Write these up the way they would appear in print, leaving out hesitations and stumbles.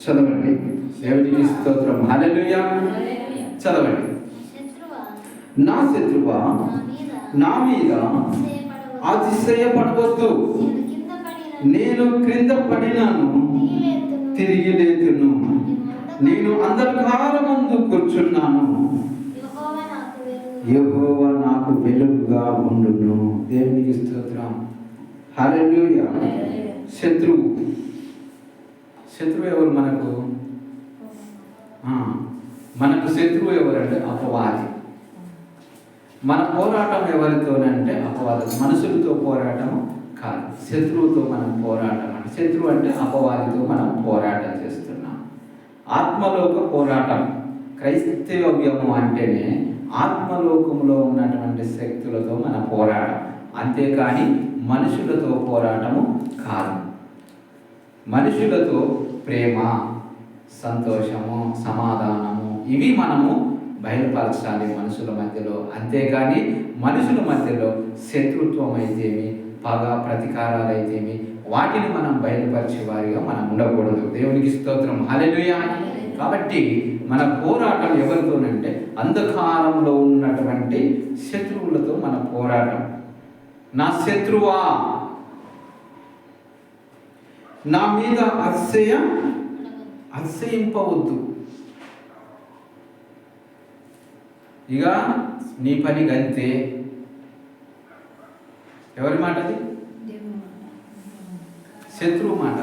చదవండి. దేవునికి స్తోత్రం. హల్లెలూయా. చదవండి. నా శత్రువా నా మీద అతిశయపడవద్దు. నేను క్రింద పడినాను, తిరిగి లేతును. నేను అంధకారమందు కూర్చున్నాను, యెహోవా నాకు వెలుగుగా ఉండును. దేవునికి స్తోత్రం. హల్లెలూయా. శత్రువు ఎవరు? మనకు శత్రువు ఎవరంటే అపవాది. మన పోరాటం ఎవరితోనంటే అపవాది. మనుషులతో పోరాటం కాదు, శత్రువుతో మనం పోరాటం. అంటే శత్రువు అంటే అపవాదితో మనం పోరాటం చేస్తున్నాం. ఆత్మలోక పోరాటం. క్రైస్తవ్యము అంటేనే ఆత్మలోకంలో ఉన్నటువంటి శక్తులతో మన పోరాటం, అంతేకాని మనుషులతో పోరాటము కాదు. మనుషులతో ప్రేమ, సంతోషము, సమాధానము ఇవి మనము బయలుపరచాలి మనుషుల మధ్యలో, అంతేకాని మనుషుల మధ్యలో శత్రుత్వం అయితేమి, పగ, ప్రతీకారాలు అయితేమి వాటిని మనం బయలుపరిచే వారిగా మనం ఉండకూడదు. దేవునికి స్తోత్రం. హల్లెలూయా. కాబట్టి మన పోరాటం ఎవరితోనంటే అంధకారంలో ఉన్నటువంటి శత్రువులతో మన పోరాటం. నా శత్రువా నా మీద అతిశయింపవద్దు. ఇక నీ పని గంతే. ఎవరి మాట అది? శత్రువు మాట.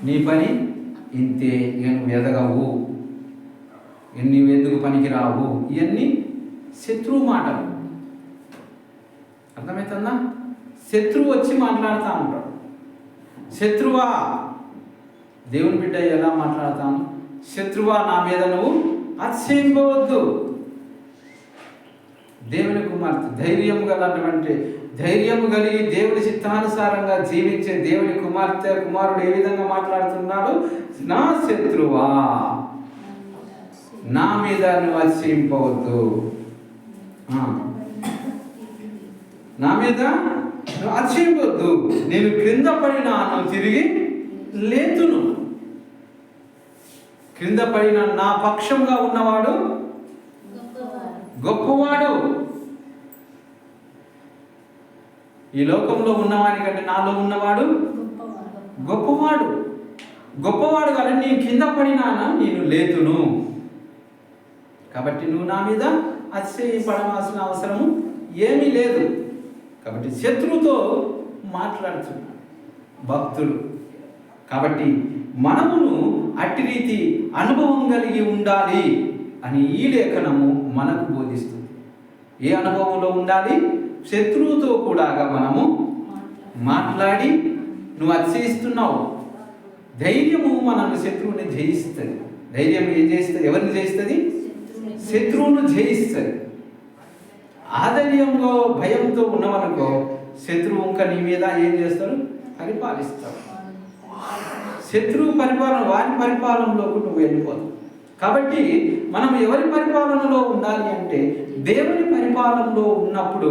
నీ పని ఇంతే, ఇక నువ్వు ఎదగవు, నువ్వు ఎందుకు పనికి రావు, ఇవన్నీ శత్రువు మాటలు. అర్థమవుతుందా? శత్రువు వచ్చి మాట్లాడుతూ ఉంటాడు. శత్రువా, దేవుని బిడ్డ ఎలా మాట్లాడతాను? శత్రువా నా మీద నువ్వు అతిశయింపవద్దు. దేవుని కుమార్తె, ధైర్యము కలిగి దేవుని చిత్తానుసారంగా జీవించే దేవుని కుమారుడు ఏ విధంగా మాట్లాడుతున్నాడు? నా శత్రువా నా మీద నువ్వు అతిశయింపవద్దు, నా మీద నువ్వు అతిశయింపవద్దు. నేను క్రింద పడినాను, తిరిగి లేతును. క్రింద పడిన నా పక్షంగా ఉన్నవాడు గొప్పవాడు. ఈ లోకంలో ఉన్నవాడి కంటే నాలో ఉన్నవాడు గొప్పవాడు కాబట్టి నేను కింద పడినానా, నేను లేతును. కాబట్టి నువ్వు నా మీద అతిశయపడవలసిన అవసరము ఏమీ లేదు. కాబట్టి శత్రువుతో మాట్లాడుతున్నాడు భక్తుడు. కాబట్టి మనమును అట్టి రీతి అనుభవం కలిగి ఉండాలి అని ఈ లేఖనము మనకు బోధిస్తుంది. ఏ అనుభవంలో ఉండాలి? శత్రువుతో కూడా మనము మాట్లాడి, నువ్వు అతిశయిస్తున్నావు. ధైర్యము మనల్ని శత్రువుని జయిస్తుంది. ధైర్యం ఏం చేస్తుంది? ఎవరిని జయిస్తుంది? శత్రువును జయిస్తుంది. ఆధైర్యంలో భయంతో ఉన్నవనుకో శత్రువు ఇంకా నీ మీద ఏం చేస్తాడు? పరిపాలిస్తాడు. శత్రువు పరిపాలన, వారి పరిపాలనలోకి నువ్వు వెళ్ళిపోతావు. కాబట్టి మనం ఎవరి పరిపాలనలో ఉండాలి అంటే దేవుని పరిపాలనలో ఉన్నప్పుడు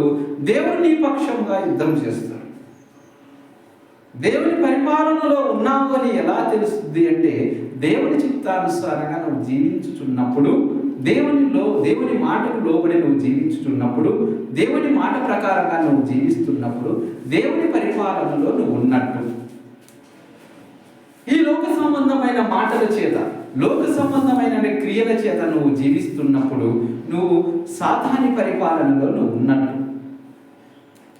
దేవుడు నీ పక్షంగా యుద్ధం చేస్తాడు. దేవుని పరిపాలనలో ఉన్నావు అని ఎలా తెలుస్తుంది అంటే దేవుని చిత్తానుసారంగా నువ్వు జీవించుచున్నప్పుడు, దేవుని మాటకు లోబడి నువ్వు జీవించుతున్నప్పుడు, దేవుని మాట ప్రకారంగా నువ్వు జీవిస్తున్నప్పుడు దేవుని పరిపాలనలో నువ్వు ఉన్నట్టు. ఈ లోక సంబంధమైన మాటల చేత, లోక సంబంధమైన క్రియల చేత నువ్వు జీవిస్తున్నప్పుడు నువ్వు సాతాని పరిపాలనలో నువ్వు ఉన్నట్టు.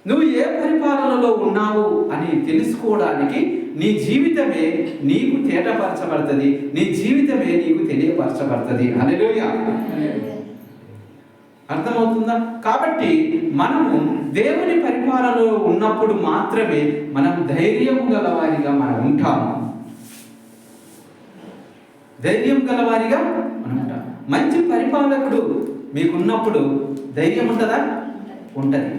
నువ్వు ఏ పరిపాలనలో ఉన్నావు అని తెలుసుకోవడానికి నీ జీవితమే నీకు తేటపరచబడుతుంది, నీ జీవితమే నీకు తెలియపరచబడుతుంది. హల్లెలూయా. అర్థమవుతుందా? కాబట్టి మనము దేవుని పరిపాలనలో ఉన్నప్పుడు మాత్రమే మనం ధైర్యం గలవారిగా మనం ఉంటాము. ధైర్యం గలవారిగా మనం ఉంటాం. మంచి పరిపాలకుడు మీకున్నప్పుడు ధైర్యం ఉంటుందా? ఉంటుంది.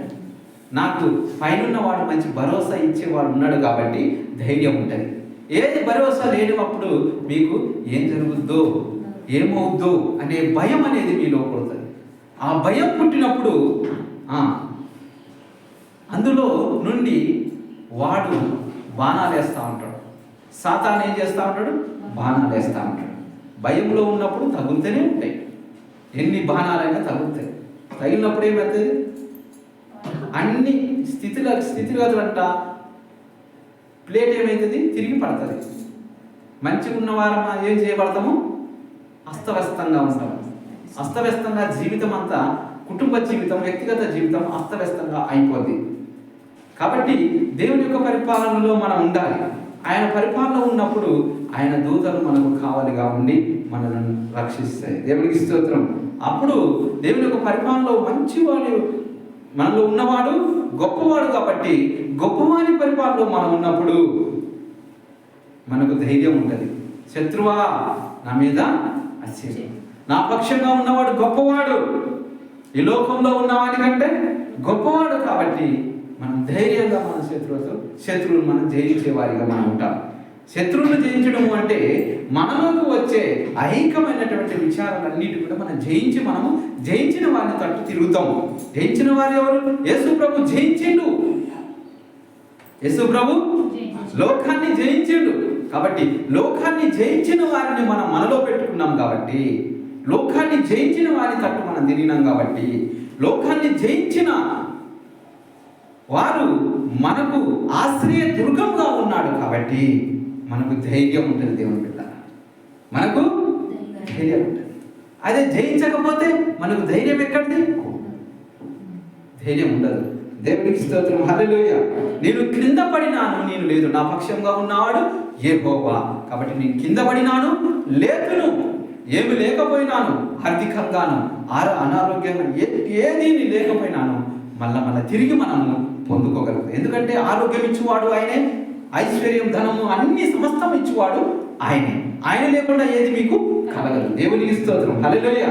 నాకు పైన వాడు మంచి భరోసా ఇచ్చేవాడు ఉన్నాడు కాబట్టి ధైర్యం ఉంటుంది. ఏది భరోసా లేనప్పుడు మీకు ఏం జరుగుద్దో, ఏమవుద్దో అనే భయం అనేది మీలో పుడుతుంది. ఆ భయం పుట్టినప్పుడు అందులో నుండి వాడు బాణాలు వేస్తూ ఉంటాడు. సాతాను ఏం చేస్తూ ఉంటాడు? బాణాలు వేస్తూ ఉంటాడు. భయంలో ఉన్నప్పుడు తగులుతూనే ఉంటాయి, ఎన్ని బాణాలైనా తగులుతాయి. తగిలినప్పుడు ఏమవుతుంది, అన్ని స్థితిగతులంట ప్లేట్ ఏమవుతుంది, తిరిగి పడుతుంది. మంచిగా ఉన్న వారం ఏం చేయబడతాము, అస్తవ్యస్తంగా ఉంటాము. అస్తవ్యస్తంగా జీవితం అంతా, కుటుంబ జీవితం, వ్యక్తిగత జీవితం అస్తవ్యస్తంగా అయిపోద్ది. కాబట్టి దేవుని యొక్క పరిపాలనలో మనం ఉండాలి. ఆయన పరిపాలన ఉన్నప్పుడు ఆయన దూతలు మనకు కావలిగా ఉండి మనల్ని రక్షిస్తాయి. దేవునికి స్తోత్రం. అప్పుడు దేవుని యొక్క పరిపాలనలో మంచివాడు మనలో ఉన్నవాడు గొప్పవాడు. కాబట్టి గొప్పవాడి పరిపాలనలో మనం ఉన్నప్పుడు మనకు ధైర్యం ఉంటుంది. శత్రువా నా మీద అచ్చేది, నా పక్షంగా ఉన్నవాడు గొప్పవాడు, ఈ లోకంలో ఉన్నవాడి కంటే గొప్పవాడు. కాబట్టి మనం ధైర్యంగా మన శత్రువులు మనం జయించే వారిగా మనం ఉంటాం. శత్రువులు జయించడము అంటే మనలోకి వచ్చే ఐహికమైనటువంటి విచారాలన్నిటి కూడా మనం మనము జయించిన వారిని తట్టు తిరుగుతాము. జయించిన వారు ఎవరు? యేసు ప్రభు జయించిండు. యేసు ప్రభు లోకాన్ని జయించిండు. కాబట్టి లోకాన్ని జయించిన వారిని మనం మనలో పెట్టుకున్నాం. కాబట్టి లోకాన్ని జయించిన వారి తట్టు మనం తిరిగినాం. కాబట్టి లోకాన్ని జయించిన వారు మనకు ఆశ్రయ దుర్గంగా ఉన్నాడు. కాబట్టి మనకు ధైర్యం ఉంటుంది. దేవుని బిడ్డ, మనకు ధైర్యం ఉంటుంది. అదే జయించకపోతే మనకు ధైర్యం ఎక్కడిది? ధైర్యం ఉండదు. దేవునికి స్తోత్రం. హల్లెలూయా. నేను కింద పడినాను, నేను లేదు, నా పక్షంగా ఉన్నవాడు యెహోవా. కాబట్టి నేను కింద పడినాను, లేతును, ఏమి లేకపోయినాను, ఆర్థికంగాను అనారోగ్యంగా ఏది లేకపోయినాను, మళ్ళా తిరిగి మనము పొందుకోగలుగుతాం. ఎందుకంటే ఆరోగ్యం ఇచ్చేవాడు ఆయనే, ఐశ్వర్యం, ధనము, అన్ని సమస్తం ఇచ్చేవాడు ఆయనే. ఆయన లేకుండా ఏది మీకు కలగదు. దేవునికి స్తోత్రం. హల్లెలూయా.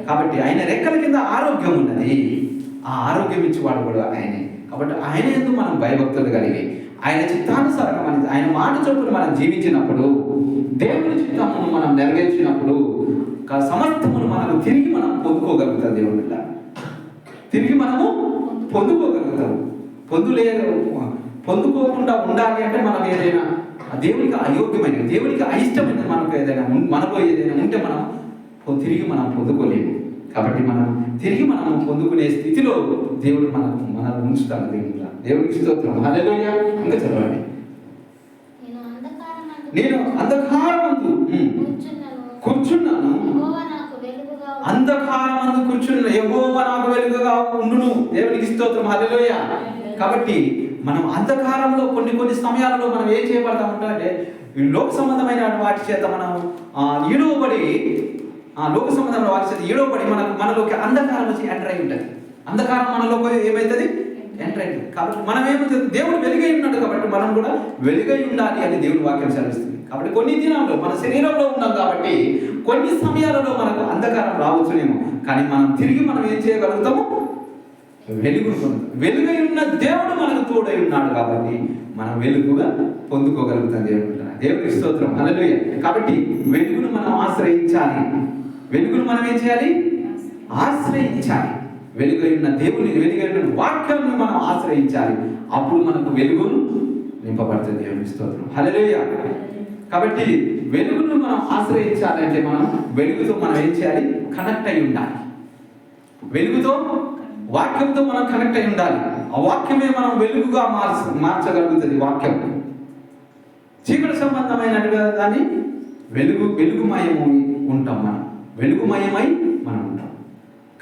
కాబట్టి ఆయన రెక్కల కింద ఆరోగ్యం ఉన్నది. ఆ ఆరోగ్యం ఇచ్చేవాడు కూడా ఆయనే. కాబట్టి ఆయన ఎందుకు మనం భయభక్తులు కలిగి ఆయన చిత్తానుసారంగా ఆయన మాట చొప్పున మనం జీవించినప్పుడు, దేవుని చిత్తమును మనం నెరవేర్చినప్పుడు సమస్తమును మనకు తిరిగి మనం పొందుకోగలుగుతాం. దేవుని వల్ల తిరిగి మనము పొందుకోగలుగుతాం. పొందుకోకుండా ఉండాలి అంటే మనం ఏదైనా దేవునికి అయోగ్యమైనది, దేవునికి అయిష్టమైనది మనలో ఏదైనా ఉంటే మనం తిరిగి మనం పొందుకోలేము. కాబట్టి మనం తిరిగి మనం పొందుకునే స్థితిలో దేవుడు మనల్ని ఉంచుతాడు. దేవునికి స్తోత్రం. హల్లెలూయా. ఇంకా చదవండి. నేను అంధకారమందు కూర్చున్నాను, అంధకారమందు కూర్చున్న యెహోవా నాకు వెలుగుగా ఉండును. దేవునికి స్తోత్రం. హల్లెలూయా. కాబట్టి మనం అంధకారంలో కొన్ని సమయాలలో మనం ఏం చేయబడతా ఉంటామంటే లోక సంబంధమైన వాటి చేత మనం ఈడవబడి లోక సంబంధమైన వాటి చేత ఈడవబడి మనలోకి అంధకారం వచ్చి ఎంటర్ అయి ఉంటుంది. అంధకారం మనలోకి ఏమవుతుంది? ఎంటర్ అవుతుంది. కాబట్టి మనం ఏమవుతుంది? దేవుడు వెలుగై ఉన్నాడు కాబట్టి మనం కూడా వెలుగై ఉండాలి అని దేవుని వాక్యం సెలవిస్తుంది. కాబట్టి కొన్ని దినాల్లో మన శరీరంలో ఉన్నాం కాబట్టి కొన్ని సమయాలలో మనకు అంధకారం రావచ్చునేమో, కానీ మనం తిరిగి ఏం చేయగలుగుతాము? వెలుగై ఉన్న దేవుడు మనకు తోడై ఉన్నాడు కాబట్టి మనం వెలుగుగా పొందుకోగలుగుతాం. దేవునికి స్తోత్రం. హల్లెలూయా. కాబట్టి వెలుగును మనం ఆశ్రయించాలి. వెలుగును మనం ఏం చేయాలి? ఆశ్రయించాలి. వెలుగై ఉన్న దేవుని, వెలుగై ఉన్న వాక్యాన్ని మనం ఆశ్రయించాలి. అప్పుడు మనకు వెలుగును నింపబడుతుంది. దేవునికి స్తోత్రం. హల్లెలూయా. కాబట్టి వెలుగును మనం ఆశ్రయించాలంటే మనం వెలుగుతో మనం ఏం చేయాలి? కనెక్ట్ అయి ఉండాలి. వెలుగుతో, వాక్యంతో మనం కనెక్ట్ అయి ఉండాలి. ఆ వాక్యమే మనం వెలుగుగా మార్చగలుగుతుంది. వాక్యం చీకటి సంబంధమైనట్టుగా దాన్ని వెలుగుమయమై ఉంటాం. మనం వెలుగుమయమై మనం ఉంటాం.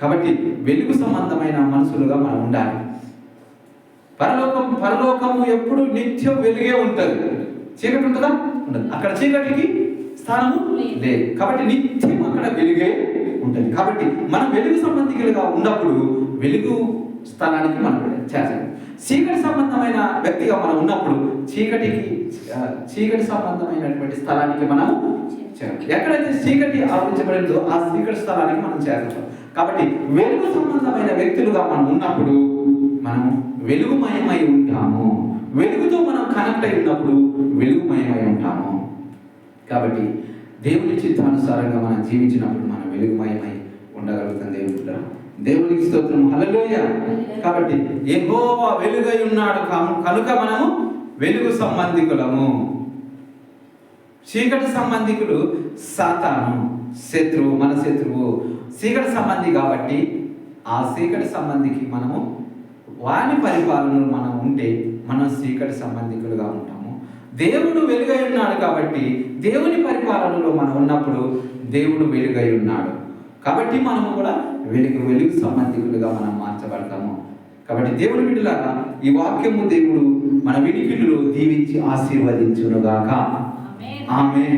కాబట్టి వెలుగు సంబంధమైన మనుషులుగా మనం ఉండాలి. పరలోకము ఎప్పుడు నిత్యం వెలుగే ఉంటుంది. చీకటి ఉంటుందా? ఉండదు. అక్కడ చీకటికి స్థానము లేదు. కాబట్టి నిత్యం అక్కడ వెలుగే ఉంటుంది. కాబట్టి మనం వెలుగు సంబంధికులుగా ఉన్నప్పుడు వెలుగు స్థలానికి మనం చేస్తాం. చీకటి సంబంధమైన వ్యక్తిగా మనం ఉన్నప్పుడు చీకటి సంబంధమైనటువంటి స్థలానికి మనం చేస్తాం. ఎక్కడైతే చీకటి ఆవరించబడిందో ఆ చీకటి స్థలానికి మనం చేస్తాం. కాబట్టి వెలుగు సంబంధమైన వ్యక్తులుగా మనం ఉన్నప్పుడు మనం వెలుగుమయమై ఉంటాము. వెలుగుతో మనం కనెక్ట్ అయి ఉన్నప్పుడు వెలుగుమయమై ఉంటాము. కాబట్టి దేవుని చిత్తానుసారంగా మనం జీవించినప్పుడు మనం వెలుగుమయమై ఉండగలుగుతాం. దేవునికి స్తోత్రం. హల్లెలూయా. కాబట్టి యెహోవా వెలుగై ఉన్నాడు కనుక మనము వెలుగు సంబంధికులము. చీకటి సంబంధికుడు సాతాను, శత్రువు, మన శత్రువు చీకటి సంబంధి కాబట్టి ఆ చీకటి సంబంధికి మనము వాని పరిపాలనలో మనం ఉంటే మనం చీకటి సంబంధికులుగా ఉంటాము. దేవుడు వెలుగై ఉన్నాడు కాబట్టి దేవుని పరిపాలనలో మనం ఉన్నప్పుడు దేవుడు వెలుగై ఉన్నాడు కాబట్టి మనము కూడా వెలుగు సంబంధికులుగా మనం మార్చబడతాము. కాబట్టి దేవుని బిడ్డలారా ఈ వాక్యము దేవుడు మన వినికిడిలో దీవించి ఆశీర్వదించునుగాక. ఆమేన్.